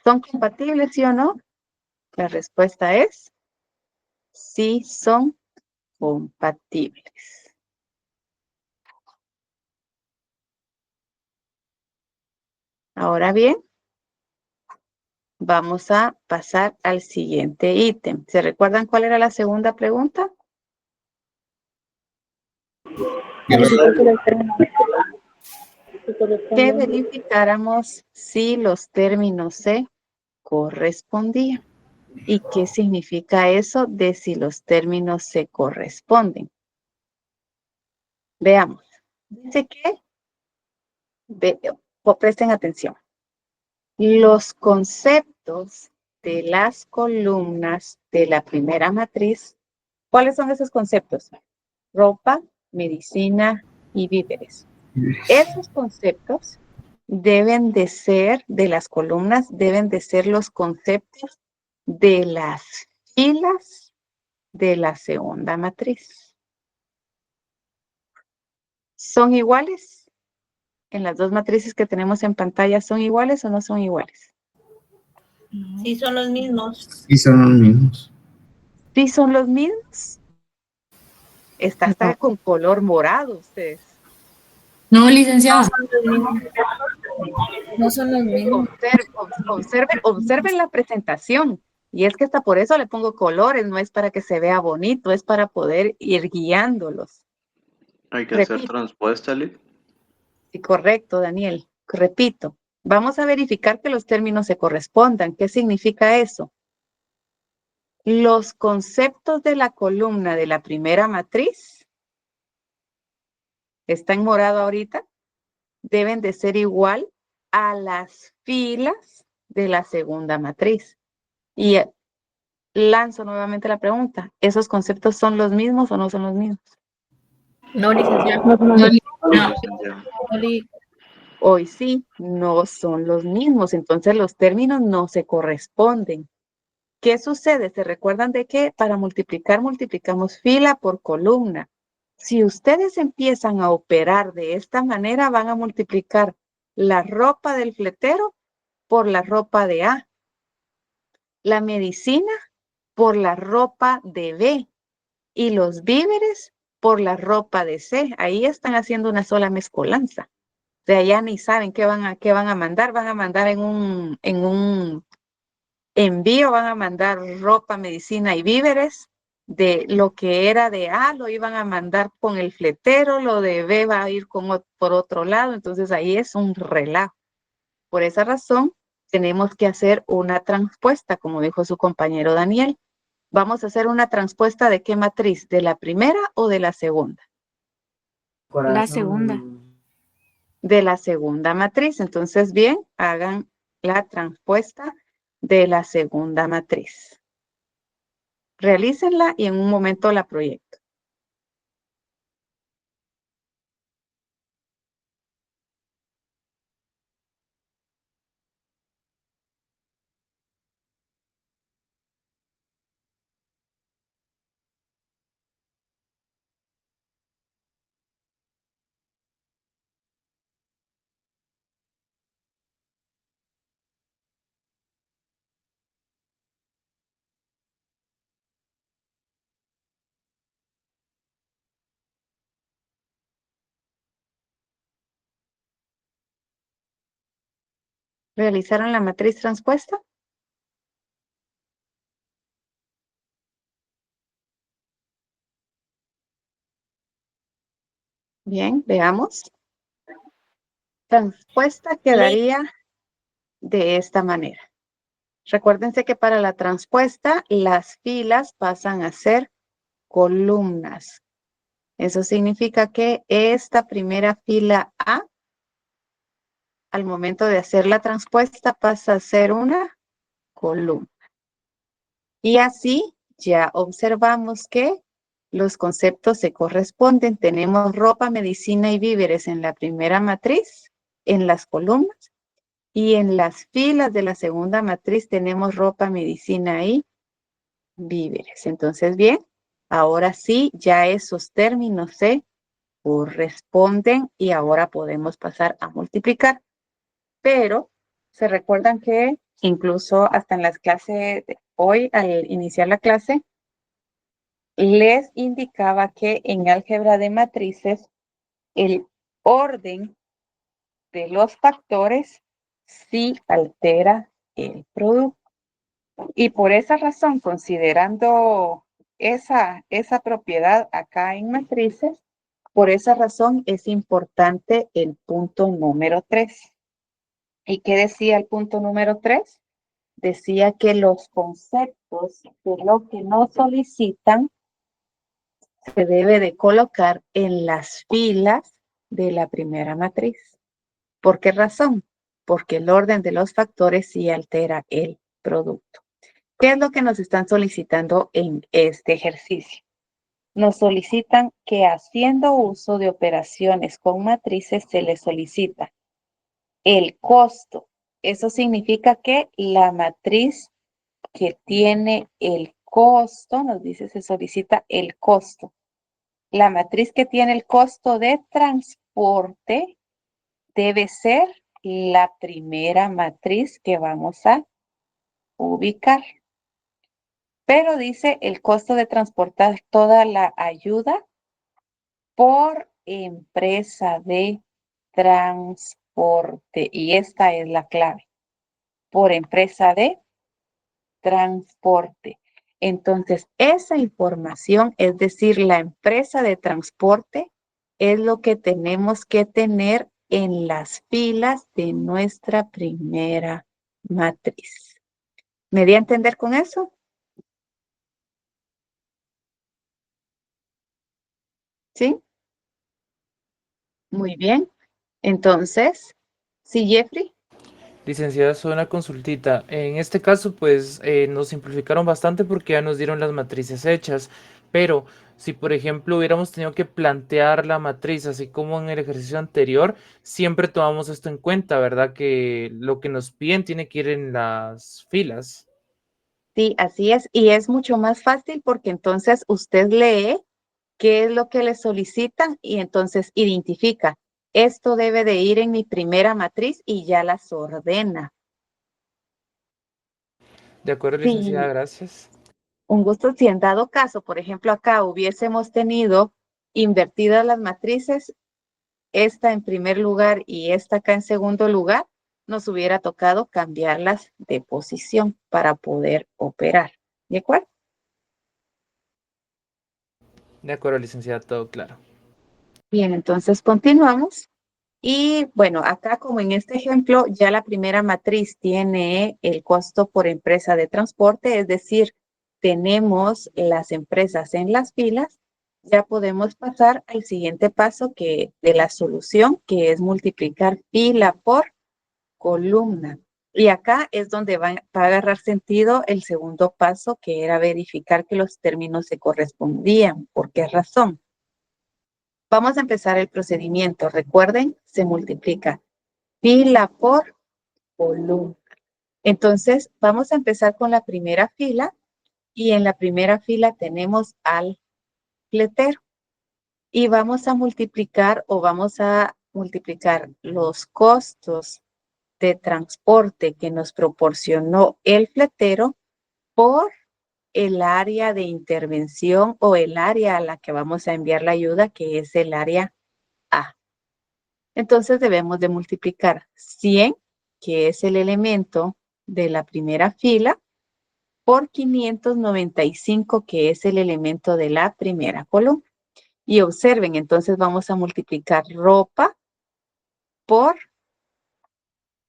¿Son compatibles, sí o no? La respuesta es sí, son compatibles. Ahora bien, vamos a pasar al siguiente ítem. ¿Se recuerdan cuál era la segunda pregunta? Que verificáramos si los términos se correspondían. ¿Y qué significa eso de si los términos se corresponden? Veamos. Dice que, presten atención. Los conceptos de las columnas de la primera matriz, ¿cuáles son esos conceptos? Ropa, medicina y víveres. Esos conceptos deben de ser, de las columnas, deben de ser los conceptos de las filas de la segunda matriz. ¿Son iguales? En las dos matrices que tenemos en pantalla, ¿son iguales o no son iguales? Sí, son los mismos. Sí, son los mismos. ¿Sí son los mismos? Está hasta con color morado ustedes. No, licenciada. No son los mismos. Observen la presentación. Y es que hasta por eso le pongo colores, no es para que se vea bonito, es para poder ir guiándolos. Hay que hacer transpuesta, Liz. Sí, correcto, Daniel. Repito, vamos a verificar que los términos se correspondan. ¿Qué significa eso? Los conceptos de la columna de la primera matriz, está en morado ahorita, deben de ser igual a las filas de la segunda matriz. Y lanzo nuevamente la pregunta, ¿esos conceptos son los mismos o no son los mismos? No, licenciada. Hoy sí, no son los mismos, entonces los términos no se corresponden. ¿Qué sucede? ¿Se recuerdan de que para multiplicar, multiplicamos fila por columna? Si ustedes empiezan a operar de esta manera, van a multiplicar la ropa del fletero por la ropa de A, la medicina por la ropa de B y los víveres por la ropa de C. Ahí están haciendo una sola mezcolanza. De allá ni saben qué van a mandar. Van a mandar en un envío, van a mandar ropa, medicina y víveres. De lo que era de A lo iban a mandar con el fletero, lo de B va a ir por otro lado. Entonces ahí es un relajo. Por esa razón tenemos que hacer una transpuesta, como dijo su compañero Daniel. Vamos a hacer una transpuesta ¿de qué matriz? ¿De la primera o de la segunda? La segunda. De la segunda matriz. Entonces, bien, hagan la transpuesta de la segunda matriz. Realícenla y en un momento la proyecto. ¿Realizaron la matriz transpuesta? Bien, veamos. Transpuesta quedaría de esta manera. Recuérdense que para la transpuesta las filas pasan a ser columnas. Eso significa que esta primera fila A, al momento de hacer la transpuesta, pasa a ser una columna. Y así ya observamos que los conceptos se corresponden. Tenemos ropa, medicina y víveres en la primera matriz, en las columnas. Y en las filas de la segunda matriz tenemos ropa, medicina y víveres. Entonces, bien, ahora sí, ya esos términos se corresponden y ahora podemos pasar a multiplicar. Pero, ¿se recuerdan que incluso hasta en las clases de hoy, al iniciar la clase, les indicaba que en álgebra de matrices, el orden de los factores sí altera el producto. Y por esa razón, considerando esa propiedad acá en matrices, por esa razón es importante el punto número 3. ¿Y qué decía el punto número 3? Decía que los conceptos de lo que nos solicitan se debe de colocar en las filas de la primera matriz. ¿Por qué razón? Porque el orden de los factores sí altera el producto. ¿Qué es lo que nos están solicitando en este ejercicio? Nos solicitan que haciendo uso de operaciones con matrices se les solicita el costo. Eso significa que la matriz que tiene el costo, nos dice, se solicita el costo. La matriz que tiene el costo de transporte debe ser la primera matriz que vamos a ubicar. Pero dice el costo de transportar toda la ayuda por empresa de transporte. Y esta es la clave. Por empresa de transporte. Entonces, esa información, es decir, la empresa de transporte, es lo que tenemos que tener en las filas de nuestra primera matriz. ¿Me di a entender con eso? ¿Sí? Muy bien. Entonces, ¿sí, Jeffrey? Licenciada, solo una consultita. En este caso, pues nos simplificaron bastante porque ya nos dieron las matrices hechas. Pero si, por ejemplo, hubiéramos tenido que plantear la matriz, así como en el ejercicio anterior, siempre tomamos esto en cuenta, ¿verdad? Que lo que nos piden tiene que ir en las filas. Sí, así es. Y es mucho más fácil porque entonces usted lee qué es lo que le solicitan y entonces identifica. Esto debe de ir en mi primera matriz y ya las ordena. De acuerdo, licenciada, Sí, gracias. un gusto. Si en dado caso, por ejemplo, acá hubiésemos tenido invertidas las matrices, esta en primer lugar y esta acá en segundo lugar, nos hubiera tocado cambiarlas de posición para poder operar. ¿De acuerdo? De acuerdo, licenciada, todo claro. Bien, entonces continuamos. Y bueno, acá como en este ejemplo, ya la primera matriz tiene el costo por empresa de transporte, es decir, tenemos las empresas en las filas, ya podemos pasar al siguiente paso de la solución, que es multiplicar fila por columna. Y acá es donde va a agarrar sentido el segundo paso, que era verificar que los términos se correspondían. ¿Por qué razón? Vamos a empezar el procedimiento. Recuerden, se multiplica fila por columna. Entonces, vamos a empezar con la primera fila y en la primera fila tenemos al fletero y vamos a multiplicar los costos de transporte que nos proporcionó el fletero por el área de intervención o el área a la que vamos a enviar la ayuda, que es el área A. Entonces debemos de multiplicar 100, que es el elemento de la primera fila, por 595, que es el elemento de la primera columna. Y observen, entonces vamos a multiplicar ropa por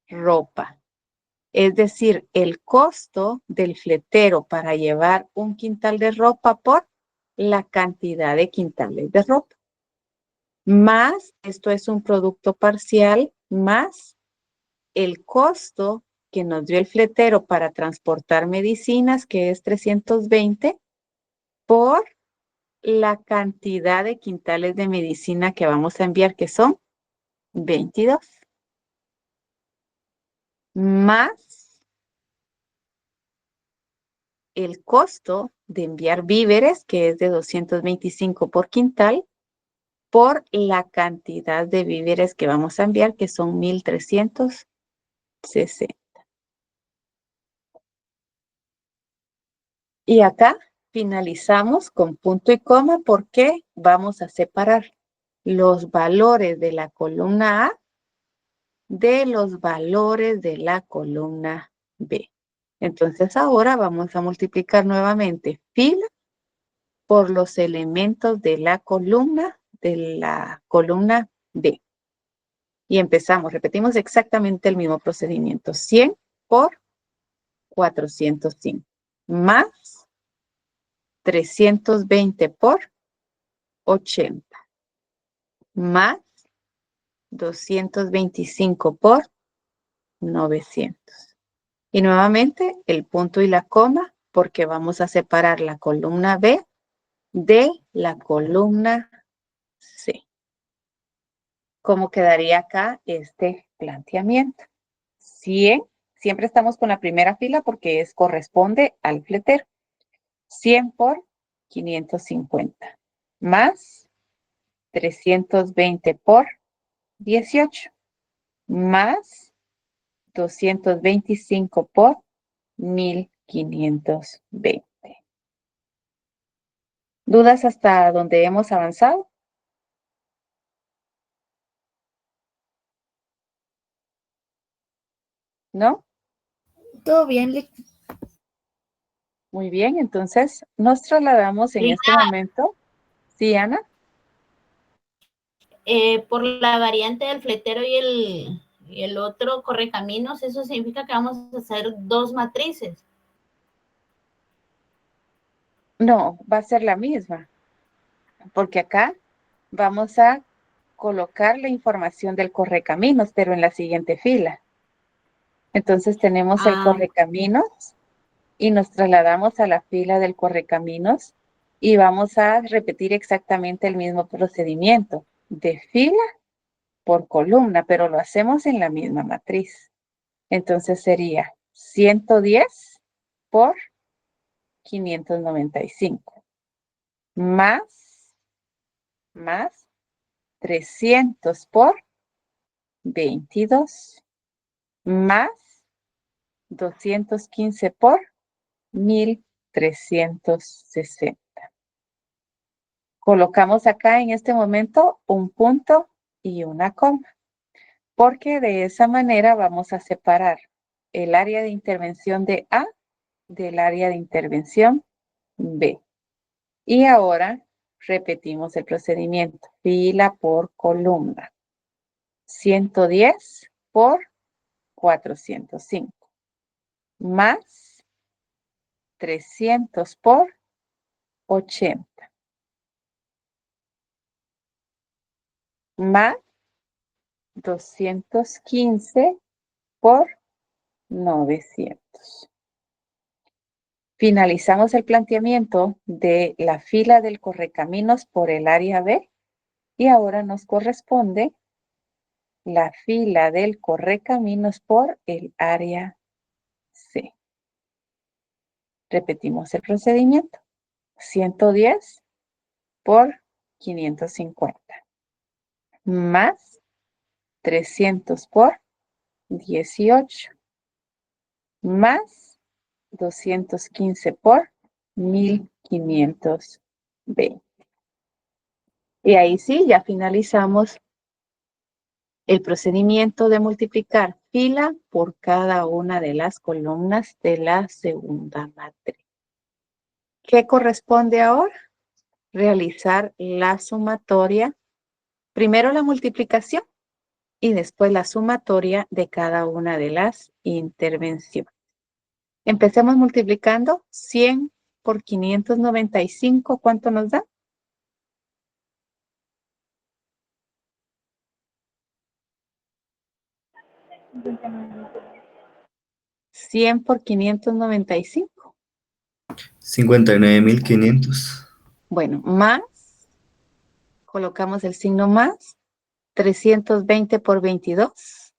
ropa. Es decir, el costo del fletero para llevar un quintal de ropa por la cantidad de quintales de ropa. Más, esto es un producto parcial, más el costo que nos dio el fletero para transportar medicinas, que es 320, por la cantidad de quintales de medicina que vamos a enviar, que son 22. Más el costo de enviar víveres, que es de 225 por quintal, por la cantidad de víveres que vamos a enviar, que son 1360. Y acá finalizamos con punto y coma porque vamos a separar los valores de la columna A de los valores de la columna B. Entonces ahora vamos a multiplicar nuevamente fila por los elementos de la columna B. Y empezamos, repetimos exactamente el mismo procedimiento. 100 por 405 más 320 por 80 más 225 por 900. Y nuevamente el punto y la coma porque vamos a separar la columna B de la columna C. ¿Cómo quedaría acá este planteamiento? 100, siempre estamos con la primera fila porque corresponde al fletero. 100 por 550 más 320 por 18 más 225 por 1520. ¿Dudas hasta donde hemos avanzado? ¿No? Todo bien, Muy bien, entonces nos trasladamos en este momento. ¿Sí, Ana? Por la variante del fletero y el otro correcaminos, eso significa que vamos a hacer dos matrices. No, va a ser la misma, porque acá vamos a colocar la información del correcaminos, pero en la siguiente fila. Entonces tenemos el correcaminos y nos trasladamos a la fila del correcaminos y vamos a repetir exactamente el mismo procedimiento de fila por columna, pero lo hacemos en la misma matriz. Entonces sería 110 por 595 más 300 por 22 más 215 por 1360. Colocamos acá en este momento un punto y una coma, porque de esa manera vamos a separar el área de intervención de A del área de intervención B. Y ahora repetimos el procedimiento, fila por columna. 110 por 405 más 300 por 80 más 215 por 900. Finalizamos el planteamiento de la fila del correcaminos por el área B y ahora nos corresponde la fila del correcaminos por el área C. Repetimos el procedimiento. 110 por 550 más 300 por 18 más 215 por 1520. Y ahí sí, ya finalizamos el procedimiento de multiplicar fila por cada una de las columnas de la segunda matriz. ¿Qué corresponde ahora? Realizar la sumatoria, primero la multiplicación y después la sumatoria de cada una de las intervenciones. Empecemos multiplicando 100 por 595, ¿cuánto nos da? ¿100 por 595? 59.500. Bueno, más, colocamos el signo más, 320 por 22.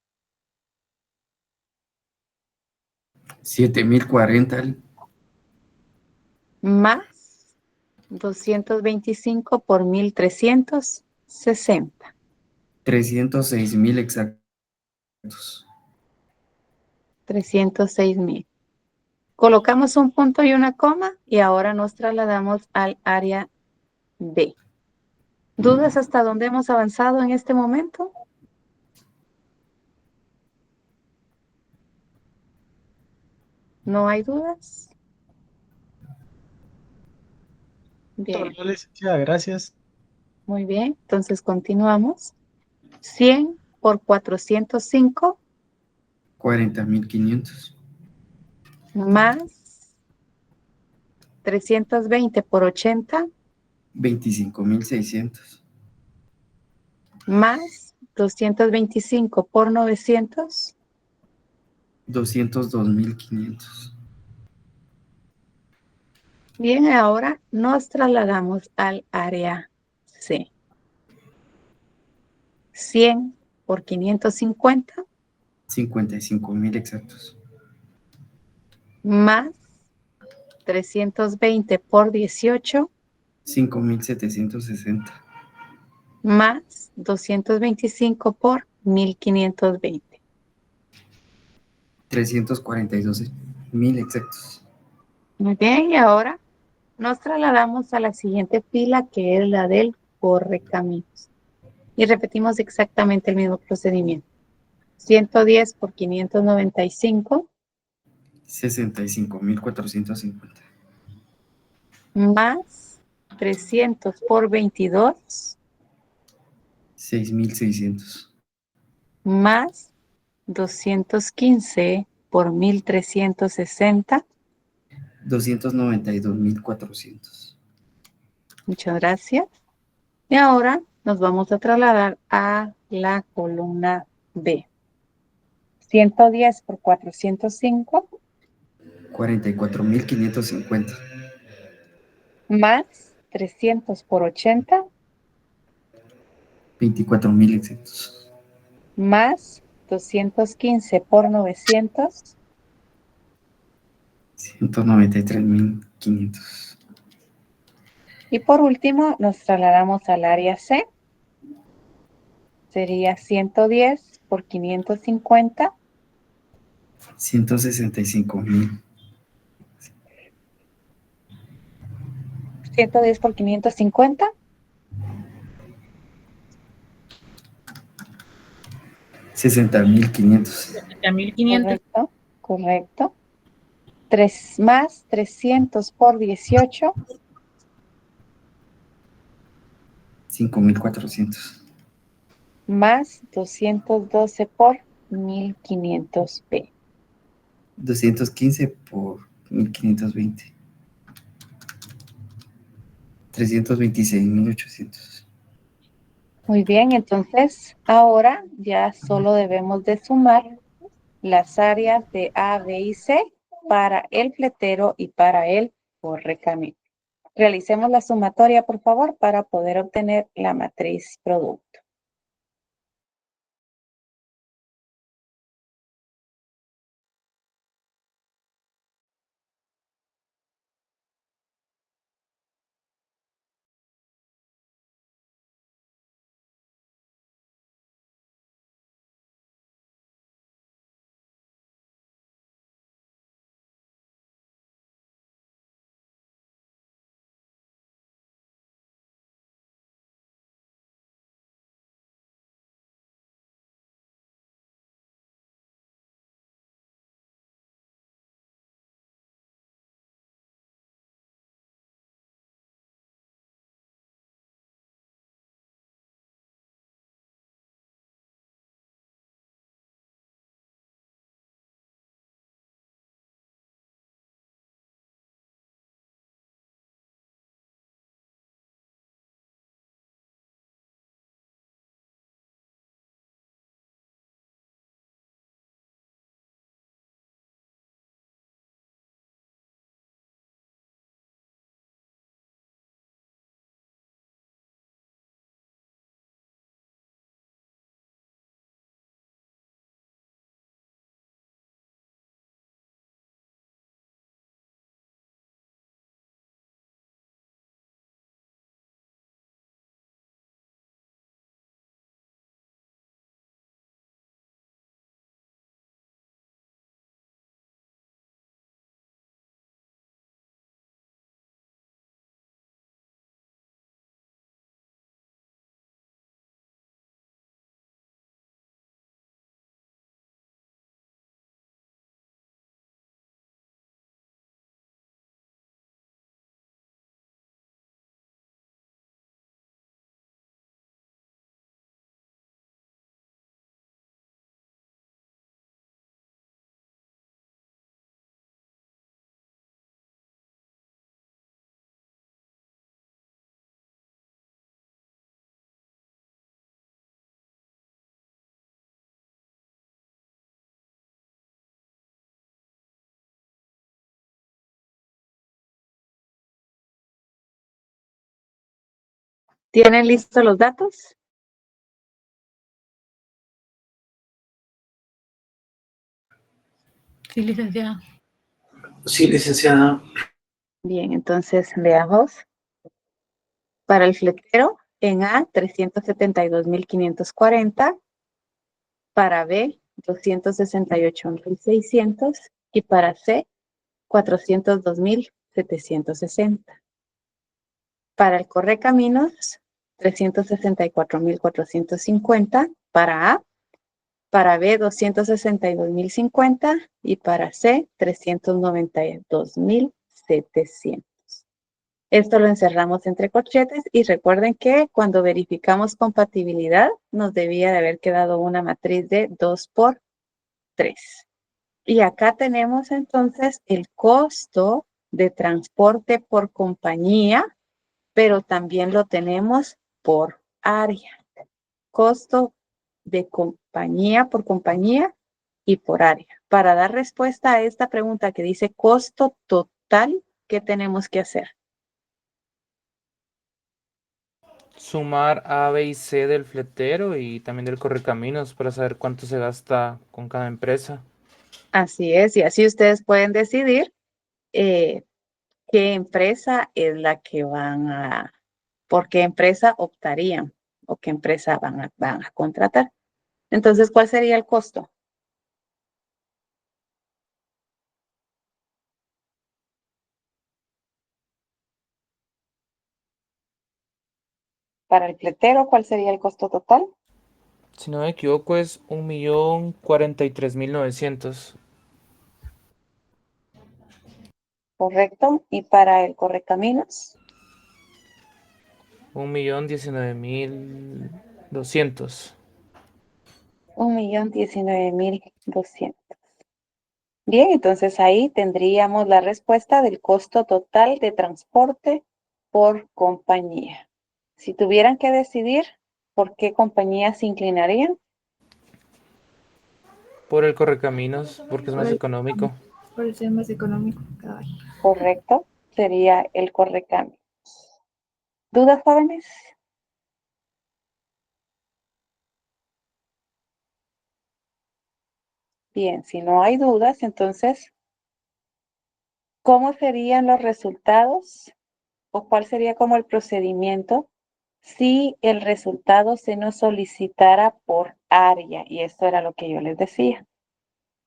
7.040. Más 225 por 1360. 306.000 exactos. 306,000. Colocamos un punto y una coma y ahora nos trasladamos al área B. ¿Dudas hasta dónde hemos avanzado en este momento? ¿No hay dudas? Bien, No, licenciada, gracias. muy bien. Entonces continuamos. 100 por 405 40.500. más 320 por 80 25.600. más 225 por 900 202.500. Bien, ahora nos trasladamos al área C. 100 por 550 55.000 exactos. más 320 por 18 5.760. más 225 por 1520. 342.000 exactos. Muy bien, y ahora nos trasladamos a la siguiente fila, que es la del correcaminos. Y repetimos exactamente el mismo procedimiento. 110 por 595 65.450. más 300 por 22 6.600. más 215 por 1360. 292.400. Muchas gracias. Y ahora nos vamos a trasladar a la columna B. 110 por 405 44.550. más 300 por 80 24.000 exactos. más 215 por 900 193.500. y por último nos trasladamos al área C. Sería 110 por 550 165.000. 110 por 550 60.500. 70.500. correcto, correcto. 3 más 300 por 18 5.400. más 212 por 1500p. 215 por 1.520. 326.800. Muy bien, entonces ahora ya solo debemos de sumar las áreas de A, B y C para el fletero y para el correcamino. Realicemos la sumatoria, por favor, para poder obtener la matriz producto. ¿Tienen listos los datos? Sí, licenciada. Sí, licenciada. Bien, entonces veamos. Para el fletero, en A, 372,540. Para B, 268,600. Y para C, 402,760. Para el correcaminos, 364,450. Para A. Para B, 262,050. Y para C, 392,700. Esto lo encerramos entre corchetes y recuerden que cuando verificamos compatibilidad nos debía de haber quedado una matriz de 2 por 3. Y acá tenemos entonces el costo de transporte por compañía, pero también lo tenemos por área. Costo de compañía por compañía y por área. Para dar respuesta a esta pregunta que dice costo total, ¿qué tenemos que hacer? Sumar A, B y C del fletero y también del correcaminos para saber cuánto se gasta con cada empresa. Así es, y así ustedes pueden decidir qué empresa es la que por qué empresa optarían o qué empresa van a contratar. Entonces, ¿cuál sería el costo? Para el fletero, ¿cuál sería el costo total? Si no me equivoco es 1,043,900. Correcto. ¿Y para el correcaminos? 1,019,200. 1,019,200. Bien, entonces ahí tendríamos la respuesta del costo total de transporte por compañía. Si tuvieran que decidir por qué compañía se inclinarían, Por el correcaminos, porque es más económico. Por ser más económico. Cabal. correcto, sería el correcaminos. ¿Dudas, jóvenes? Bien, si no hay dudas, entonces, ¿cómo serían los resultados o cuál sería como el procedimiento si el resultado se nos solicitara por área? Y esto era lo que yo les decía.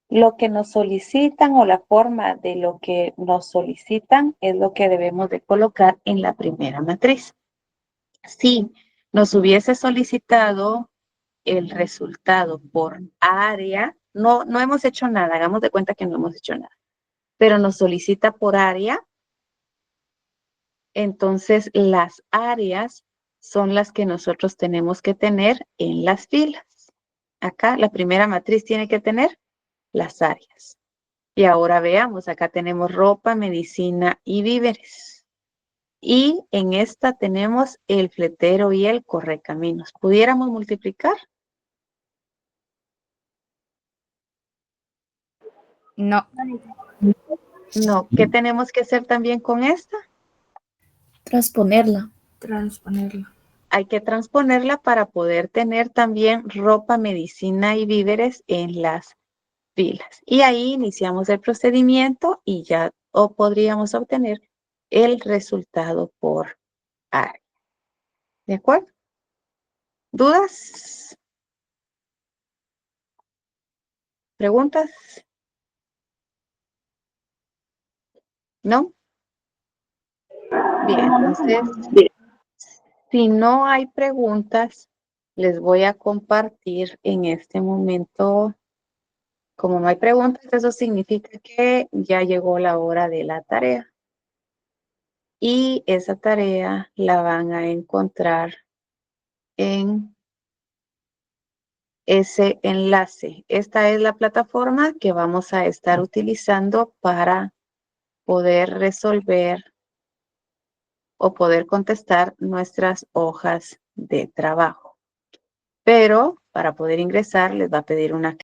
Lo que nos solicitan o la forma de lo que nos solicitan es lo que debemos de colocar en la primera matriz. Si nos hubiese solicitado el resultado por área, no hemos hecho nada, hagamos de cuenta que no hemos hecho nada, pero nos solicita por área, entonces las áreas son las que nosotros tenemos que tener en las filas. Acá la primera matriz tiene que tener las áreas. Y ahora veamos, acá tenemos ropa, medicina y víveres. Y en esta tenemos el fletero y el correcaminos. ¿Pudiéramos multiplicar? No. No. ¿Qué tenemos que hacer también con esta? Transponerla. Transponerla. Hay que transponerla para poder tener también ropa, medicina y víveres en las filas. Y ahí iniciamos el procedimiento y ya podríamos obtener el resultado por área. ¿De acuerdo? ¿Dudas? ¿Preguntas? ¿No? Bien, entonces, si no hay preguntas, les voy a compartir en este momento. Como no hay preguntas, eso significa que ya llegó la hora de la tarea. Y esa tarea la van a encontrar en ese enlace. Esta es la plataforma que vamos a estar utilizando para poder resolver o poder contestar nuestras hojas de trabajo. Pero para poder ingresar les va a pedir una